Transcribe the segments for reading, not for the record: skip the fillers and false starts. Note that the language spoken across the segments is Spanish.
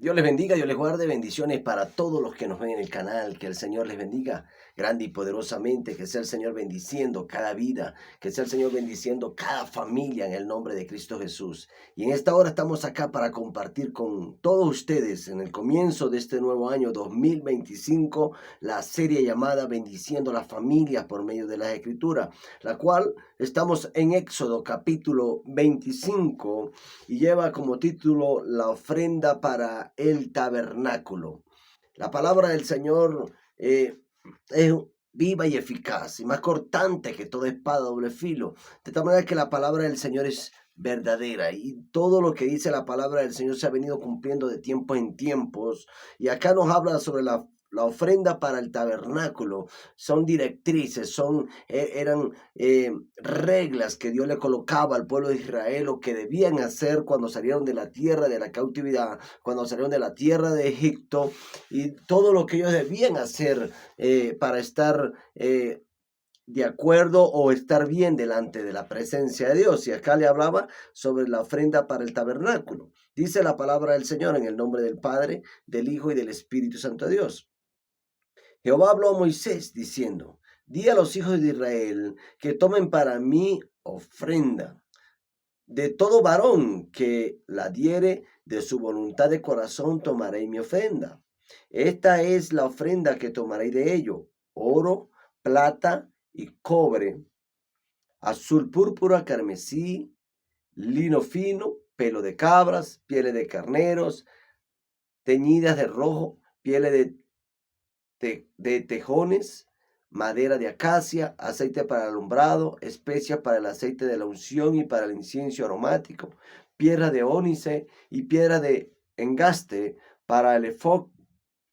Dios les bendiga, Dios les guarde, bendiciones para todos los que nos ven en el canal, que el Señor les bendiga grande y poderosamente, que sea el Señor bendiciendo cada vida, que sea el Señor bendiciendo cada familia en el nombre de Cristo Jesús. Y en esta hora estamos acá para compartir con todos ustedes en el comienzo de este nuevo año 2025 la serie llamada Bendiciendo las Familias por medio de las Escrituras, la cual estamos en Éxodo capítulo 25 y lleva como título La ofrenda para el tabernáculo. La palabra del Señor es viva y eficaz y más cortante que toda espada doble filo, de tal manera que la palabra del Señor es verdadera y todo lo que dice la palabra del Señor se ha venido cumpliendo de tiempos en tiempos. Y acá nos habla sobre la ofrenda para el tabernáculo. Son directrices, eran reglas que Dios le colocaba al pueblo de Israel o que debían hacer cuando salieron de la tierra de la cautividad, cuando salieron de la tierra de Egipto, y todo lo que ellos debían hacer para estar de acuerdo o estar bien delante de la presencia de Dios. Y acá le hablaba sobre la ofrenda para el tabernáculo. Dice la palabra del Señor en el nombre del Padre, del Hijo y del Espíritu Santo de Dios. Jehová habló a Moisés diciendo: di a los hijos de Israel que tomen para mí ofrenda. De todo varón que la diere de su voluntad de corazón tomaré mi ofrenda. Esta es la ofrenda que tomaré de ello: oro, plata y cobre, azul púrpura, carmesí, lino fino, pelo de cabras, pieles de carneros, teñidas de rojo, pieles de tejones, madera de acacia, aceite para el alumbrado, especias para el aceite de la unción y para el incienso aromático, piedra de ónice y piedra de engaste para el efod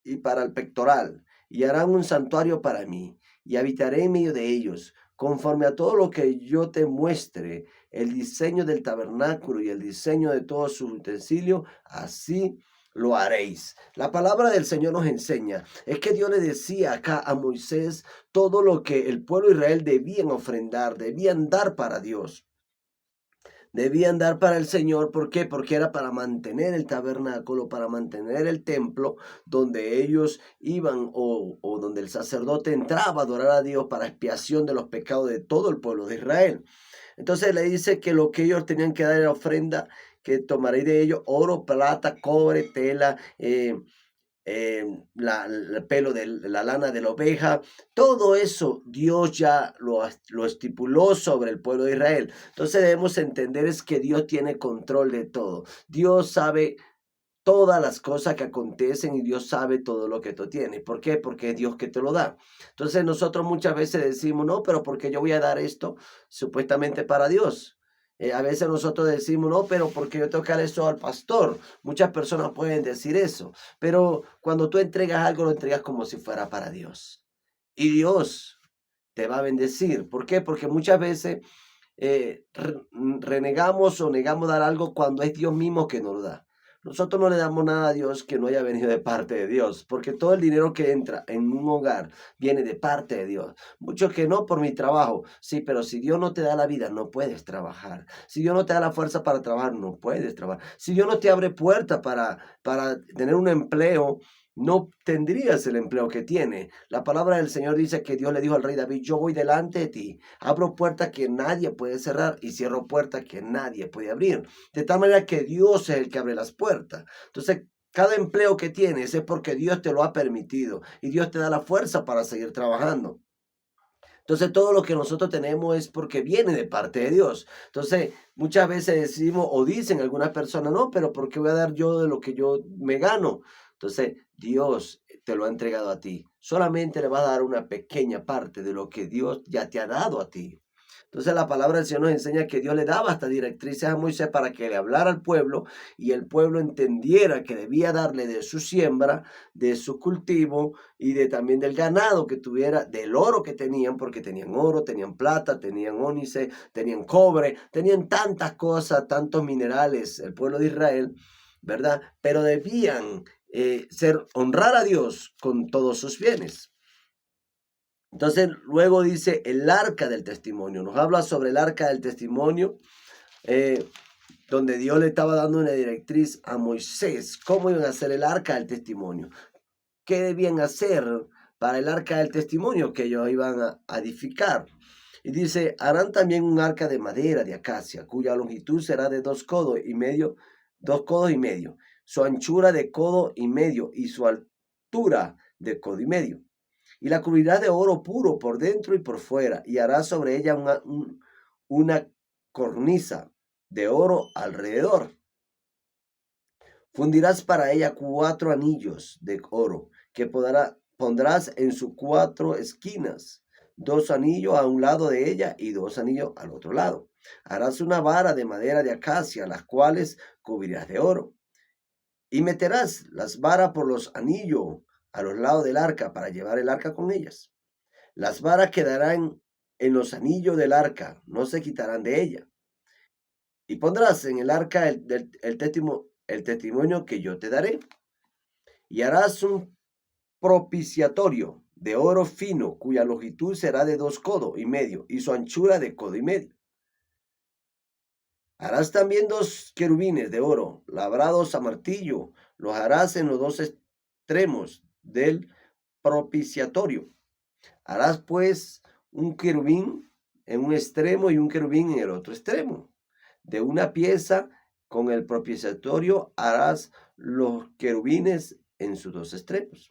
y para el pectoral. Y harán un santuario para mí, y habitaré en medio de ellos, conforme a todo lo que yo te muestre, el diseño del tabernáculo y el diseño de todos sus utensilios, así lo haréis. La palabra del Señor nos enseña, es que Dios le decía acá a Moisés todo lo que el pueblo de Israel debían ofrendar, debían dar para Dios. Debían dar para el Señor. ¿Por qué? Porque era para mantener el tabernáculo, para mantener el templo donde ellos iban o donde el sacerdote entraba a adorar a Dios para expiación de los pecados de todo el pueblo de Israel. Entonces le dice que lo que ellos tenían que dar era ofrenda, que tomaréis de ellos oro, plata, cobre, tela, el pelo de la lana de la oveja. Todo eso Dios ya lo estipuló sobre el pueblo de Israel. Entonces debemos entender es que Dios tiene control de todo. Dios sabe todas las cosas que acontecen y Dios sabe todo lo que tú tienes. ¿Por qué? Porque es Dios que te lo da. Entonces nosotros muchas veces decimos, no, pero ¿por qué yo voy a dar esto supuestamente para Dios? A veces nosotros decimos, no, pero porque yo tengo que dar eso al pastor. Muchas personas pueden decir eso, pero cuando tú entregas algo, lo entregas como si fuera para Dios. Y Dios te va a bendecir. ¿Por qué? Porque muchas veces renegamos o negamos dar algo cuando es Dios mismo que nos lo da. Nosotros no le damos nada a Dios que no haya venido de parte de Dios, porque todo el dinero que entra en un hogar viene de parte de Dios. Muchos que no por mi trabajo, sí, pero si Dios no te da la vida, no puedes trabajar. Si Dios no te da la fuerza para trabajar, no puedes trabajar. Si Dios no te abre puerta para tener un empleo, no tendrías el empleo que tiene. La palabra del Señor dice que Dios le dijo al rey David: yo voy delante de ti, abro puertas que nadie puede cerrar y cierro puertas que nadie puede abrir. De tal manera que Dios es el que abre las puertas. Entonces, cada empleo que tienes es porque Dios te lo ha permitido y Dios te da la fuerza para seguir trabajando. Entonces, todo lo que nosotros tenemos es porque viene de parte de Dios. Entonces, muchas veces decimos o dicen algunas personas, no, pero ¿por qué voy a dar yo de lo que yo me gano? Entonces, Dios te lo ha entregado a ti. Solamente le va a dar una pequeña parte de lo que Dios ya te ha dado a ti. Entonces la palabra del Señor nos enseña que Dios le daba hasta directrices a Moisés para que le hablara al pueblo y el pueblo entendiera que debía darle de su siembra, de su cultivo y de también del ganado que tuviera, del oro que tenían, porque tenían oro, tenían plata, tenían ónice, tenían cobre, tenían tantas cosas, tantos minerales, el pueblo de Israel, ¿verdad? Pero debían honrar a Dios con todos sus bienes. Entonces, luego dice el arca del testimonio. Nos habla sobre el arca del testimonio. donde Dios le estaba dando una directriz a Moisés, cómo iban a hacer el arca del testimonio, qué debían hacer para el arca del testimonio que ellos iban a edificar. Y dice, harán también un arca de madera de acacia, cuya longitud será de 2 codos y medio, 2 codos y medio, su anchura de codo y medio y su altura de codo y medio. Y la cubrirás de oro puro por dentro y por fuera, y harás sobre ella una cornisa de oro alrededor. Fundirás para ella 4 anillos de oro que pondrás en sus 4 esquinas, 2 anillos a un lado de ella y 2 anillos al otro lado. Harás una vara de madera de acacia, las cuales cubrirás de oro. Y meterás las varas por los anillos a los lados del arca para llevar el arca con ellas. Las varas quedarán en los anillos del arca, no se quitarán de ella. Y pondrás en el arca el testimonio que yo te daré. Y harás un propiciatorio de oro fino, cuya longitud será de 2 codos y medio y su anchura de codo y medio. Harás también 2 querubines de oro, labrados a martillo, los harás en los 2 extremos del propiciatorio. Harás pues un querubín en un extremo y un querubín en el otro extremo. De una pieza con el propiciatorio harás los querubines en sus 2 extremos.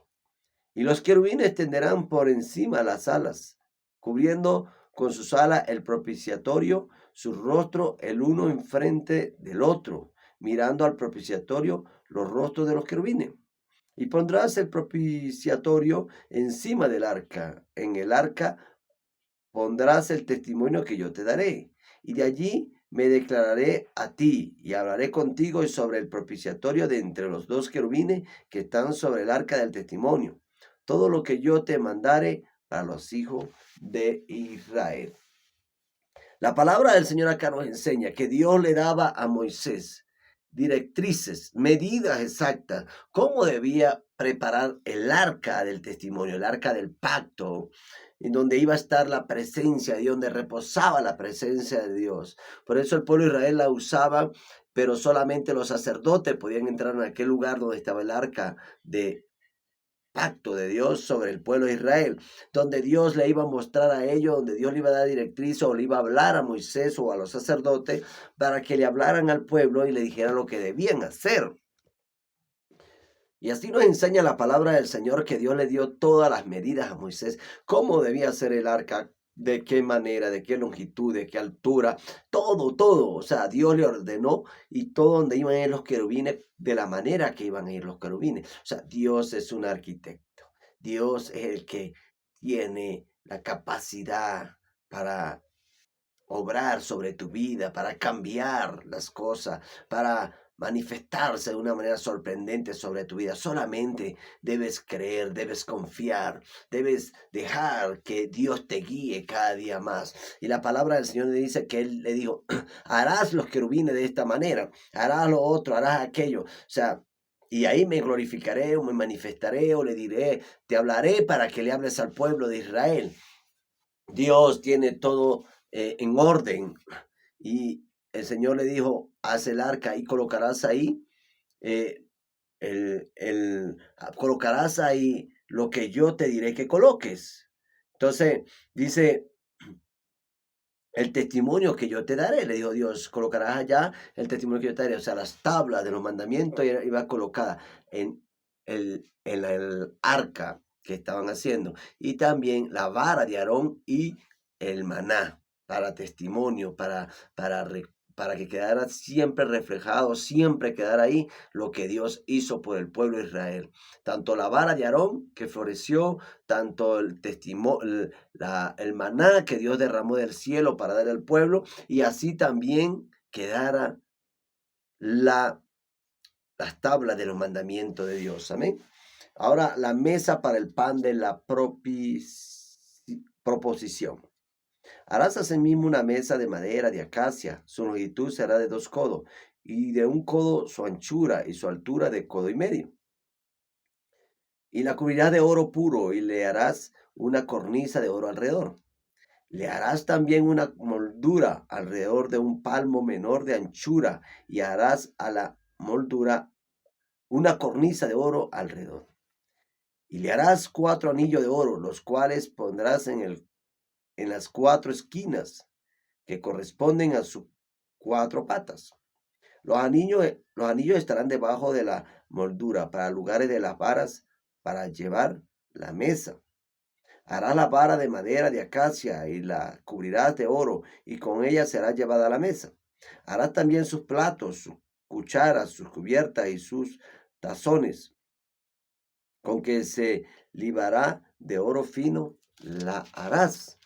Y los querubines tenderán por encima las alas, cubriendo con sus alas el propiciatorio, su rostro el uno enfrente del otro, mirando al propiciatorio los rostros de los querubines. Y pondrás el propiciatorio encima del arca. En el arca pondrás el testimonio que yo te daré. Y de allí me declararé a ti y hablaré contigo y sobre el propiciatorio de entre los 2 querubines que están sobre el arca del testimonio. Todo lo que yo te mandare para los hijos de Israel. La palabra del Señor acá nos enseña que Dios le daba a Moisés directrices, medidas exactas, cómo debía preparar el arca del testimonio, el arca del pacto, en donde iba a estar la presencia de Dios, donde reposaba la presencia de Dios. Por eso el pueblo de Israel la usaba, pero solamente los sacerdotes podían entrar en aquel lugar donde estaba el arca de pacto de Dios sobre el pueblo de Israel, donde Dios le iba a mostrar a ellos, donde Dios le iba a dar directriz o le iba a hablar a Moisés o a los sacerdotes para que le hablaran al pueblo y le dijeran lo que debían hacer. Y así nos enseña la palabra del Señor que Dios le dio todas las medidas a Moisés, cómo debía ser el arca, de qué manera, de qué longitud, de qué altura, todo. O sea, Dios le ordenó y todo donde iban a ir los querubines, de la manera que iban a ir los querubines. O sea, Dios es un arquitecto. Dios es el que tiene la capacidad para obrar sobre tu vida, para cambiar las cosas, para manifestarse de una manera sorprendente sobre tu vida. Solamente debes creer, debes confiar, debes dejar que Dios te guíe cada día más. Y la palabra del Señor le dice que Él le dijo, harás los querubines de esta manera, harás lo otro, harás aquello. O sea, y ahí me glorificaré o me manifestaré o le diré, te hablaré para que le hables al pueblo de Israel. Dios tiene todo en orden. Y el Señor le dijo, haz el arca y colocarás ahí, eh, colocarás ahí lo que yo te diré que coloques. Entonces, dice, el testimonio que yo te daré, le dijo Dios, colocarás allá el testimonio que yo te daré. O sea, las tablas de los mandamientos iba colocada en el arca que estaban haciendo. Y también la vara de Aarón y el maná para testimonio, para que quedara siempre reflejado, siempre quedara ahí lo que Dios hizo por el pueblo de Israel. Tanto la vara de Aarón que floreció, tanto el testimonio, el maná que Dios derramó del cielo para dar al pueblo, y así también quedara las tablas de los mandamientos de Dios. Amén. Ahora, la mesa para el pan de la proposición. Harás asimismo una mesa de madera de acacia, su longitud será de 2 codos, y de 1 codo su anchura, y su altura de codo y medio. Y la cubrirás de oro puro, y le harás una cornisa de oro alrededor. Le harás también una moldura alrededor de un palmo menor de anchura y harás a la moldura una cornisa de oro alrededor. Y le harás 4 anillos de oro, los cuales pondrás en las 4 esquinas que corresponden a sus 4 patas. Los anillos estarán debajo de la moldura para lugares de las varas para llevar la mesa. Harás la vara de madera de acacia y la cubrirás de oro, y con ella será llevada a la mesa. Harás también sus platos, sus cucharas, sus cubiertas y sus tazones, con que se libará de oro fino, la harás.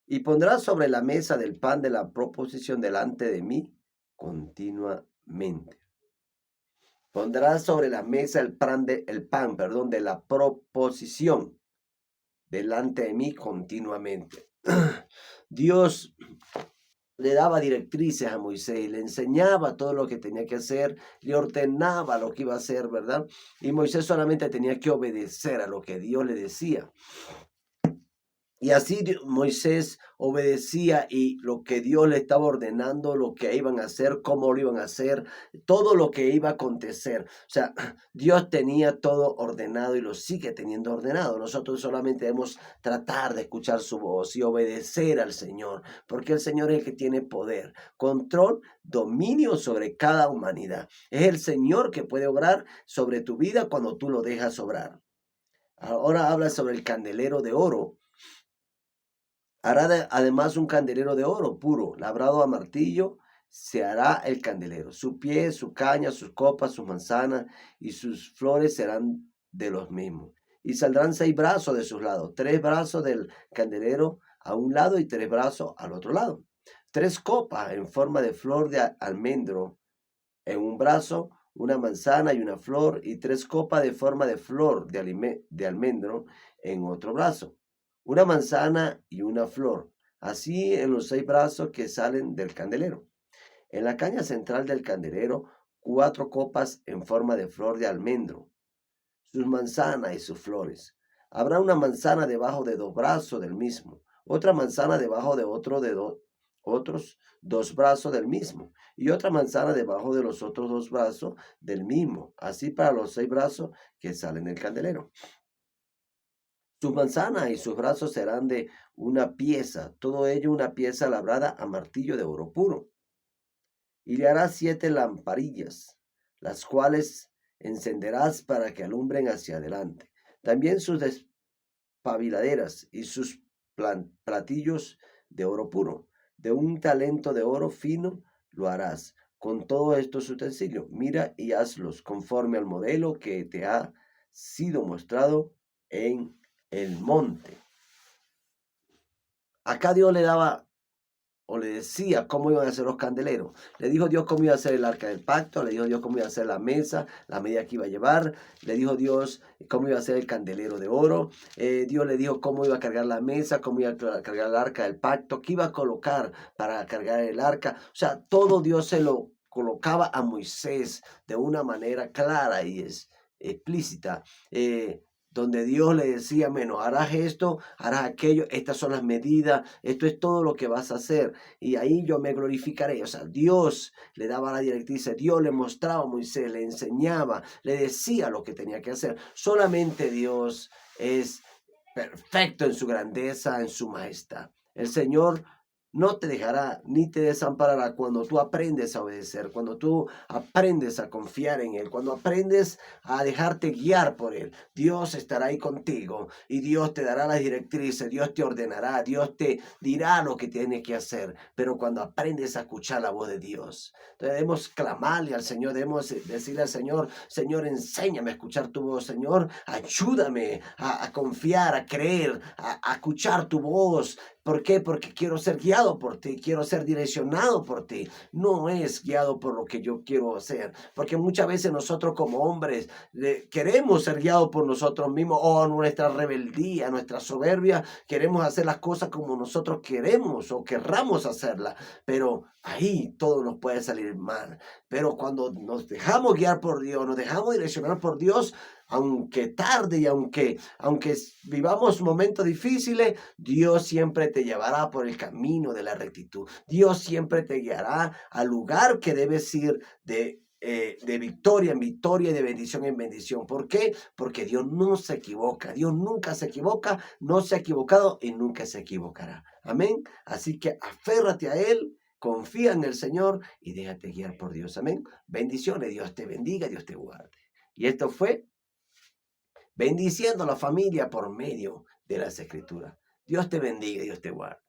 Y pondrás sobre la mesa del pan de la proposición delante de mí continuamente. Pondrás sobre la mesa el pan de la proposición delante de mí continuamente. Dios le daba directrices a Moisés, le enseñaba todo lo que tenía que hacer, le ordenaba lo que iba a hacer, ¿verdad? Y Moisés solamente tenía que obedecer a lo que Dios le decía. Y así Moisés obedecía y lo que Dios le estaba ordenando, lo que iban a hacer, cómo lo iban a hacer, todo lo que iba a acontecer. O sea, Dios tenía todo ordenado y lo sigue teniendo ordenado. Nosotros solamente debemos tratar de escuchar su voz y obedecer al Señor, porque el Señor es el que tiene poder, control, dominio sobre cada humanidad. Es el Señor que puede obrar sobre tu vida cuando tú lo dejas obrar. Ahora habla sobre el candelero de oro. Hará además un candelero de oro puro, labrado a martillo, se hará el candelero. Su pie, su caña, sus copas, sus manzanas y sus flores serán de los mismos. Y saldrán 6 brazos de sus lados, 3 brazos del candelero a un lado y 3 brazos al otro lado. 3 copas en forma de flor de almendro en un brazo, una manzana y una flor, y 3 copas de forma de flor de almendro en otro brazo, una manzana y una flor, así en los 6 brazos que salen del candelero. En la caña central del candelero, 4 copas en forma de flor de almendro, sus manzanas y sus flores. Habrá una manzana debajo de 2 brazos del mismo, otra manzana debajo de otros 2 brazos del mismo, y otra manzana debajo de los otros 2 brazos del mismo, así para los 6 brazos que salen del candelero. Sus manzanas y sus brazos serán de una pieza, todo ello una pieza labrada a martillo de oro puro. Y le harás 7 lamparillas, las cuales encenderás para que alumbren hacia adelante. También sus despabiladeras y sus platillos de oro puro. De un talento de oro fino lo harás. Con todos estos utensilios, mira y hazlos conforme al modelo que te ha sido mostrado en el monte. Acá Dios le daba o le decía cómo iban a ser los candeleros. Le dijo Dios cómo iba a ser el arca del pacto, le dijo Dios cómo iba a ser la mesa, la medida que iba a llevar, le dijo Dios cómo iba a ser el candelero de oro, Dios le dijo cómo iba a cargar la mesa, cómo iba a cargar el arca del pacto, qué iba a colocar para cargar el arca. O sea, todo Dios se lo colocaba a Moisés de una manera clara y explícita. Donde Dios le decía, menos, harás esto, harás aquello, estas son las medidas, esto es todo lo que vas a hacer, y ahí yo me glorificaré. O sea, Dios le daba la directriz, Dios le mostraba a Moisés, le enseñaba, le decía lo que tenía que hacer. Solamente Dios es perfecto en su grandeza, en su majestad. El Señor no te dejará ni te desamparará cuando tú aprendes a obedecer, cuando tú aprendes a confiar en Él, cuando aprendes a dejarte guiar por Él. Dios estará ahí contigo y Dios te dará las directrices, Dios te ordenará, Dios te dirá lo que tienes que hacer. Pero cuando aprendes a escuchar la voz de Dios, debemos clamarle al Señor, debemos decirle al Señor, Señor, enséñame a escuchar tu voz, Señor, ayúdame a confiar, a creer, a escuchar tu voz. ¿Por qué? Porque quiero ser guiado por ti, quiero ser direccionado por ti. No es guiado por lo que yo quiero hacer. Porque muchas veces nosotros como hombres queremos ser guiados por nosotros mismos o nuestra rebeldía, nuestra soberbia. Queremos hacer las cosas como nosotros queremos o querramos hacerlas. Pero ahí todo nos puede salir mal. Pero cuando nos dejamos guiar por Dios, nos dejamos direccionar por Dios, aunque tarde y aunque vivamos momentos difíciles, Dios siempre te llevará por el camino de la rectitud. Dios siempre te guiará al lugar que debes ir de victoria en victoria y de bendición en bendición. ¿Por qué? Porque Dios no se equivoca. Dios nunca se equivoca, no se ha equivocado y nunca se equivocará. Amén. Así que aférrate a Él, confía en el Señor y déjate guiar por Dios. Amén. Bendiciones. Dios te bendiga, Dios te guarde. Y esto fue bendiciendo a la familia por medio de las Escrituras. Dios te bendiga, Dios te guarde.